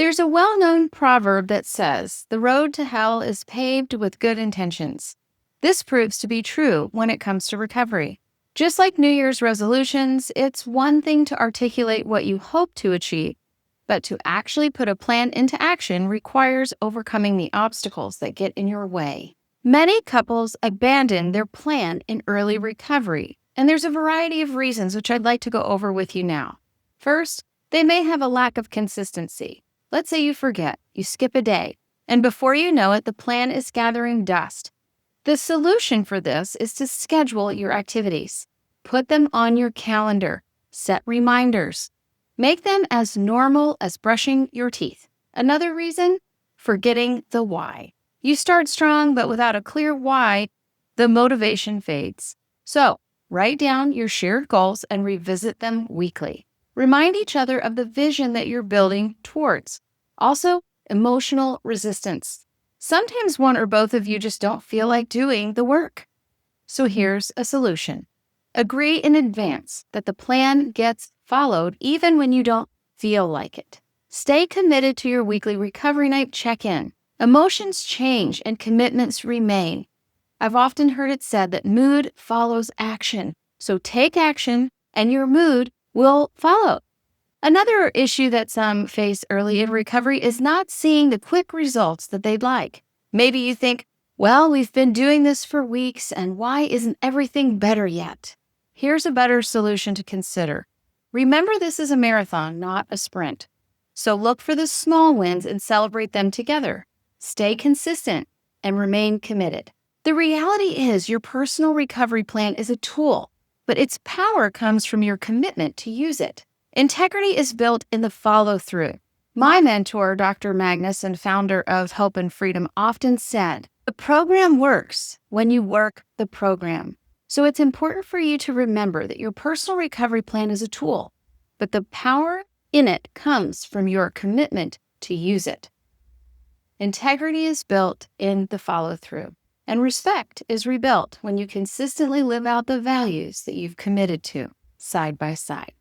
There's a well-known proverb that says, "The road to hell is paved with good intentions." This proves to be true when it comes to recovery. Just like New Year's resolutions, it's one thing to articulate what you hope to achieve, but to actually put a plan into action requires overcoming the obstacles that get in your way. Many couples abandon their plan in early recovery, and there's a variety of reasons which I'd like to go over with you now. First, they may have a lack of consistency. Let's say you forget, you skip a day, and before you know it, the plan is gathering dust. The solution for this is to schedule your activities. Put them on your calendar. Set reminders. Make them as normal as brushing your teeth. Another reason? Forgetting the why. You start strong, but without a clear why, the motivation fades. So, write down your shared goals and revisit them weekly. Remind each other of the vision that you're building towards. Also, emotional resistance. Sometimes one or both of you just don't feel like doing the work. So here's a solution. Agree in advance that the plan gets followed even when you don't feel like it. Stay committed to your weekly recovery night check-in. Emotions change and commitments remain. I've often heard it said that mood follows action. So take action and your mood will follow. Another issue that some face early in recovery is not seeing the quick results that they'd like. Maybe you think, well, we've been doing this for weeks, and why isn't everything better yet? Here's a better solution to consider. Remember, this is a marathon, not a sprint. So look for the small wins and celebrate them together. Stay consistent and remain committed. The reality is your personal recovery plan is a tool, but its power comes from your commitment to use it. Integrity is built in the follow-through. My mentor, Dr. Magnus, and founder of Hope and Freedom, often said, the program works when you work the program. So it's important for you to remember that your personal recovery plan is a tool, but the power in it comes from your commitment to use it. Integrity is built in the follow-through, and respect is rebuilt when you consistently live out the values that you've committed to, side by side.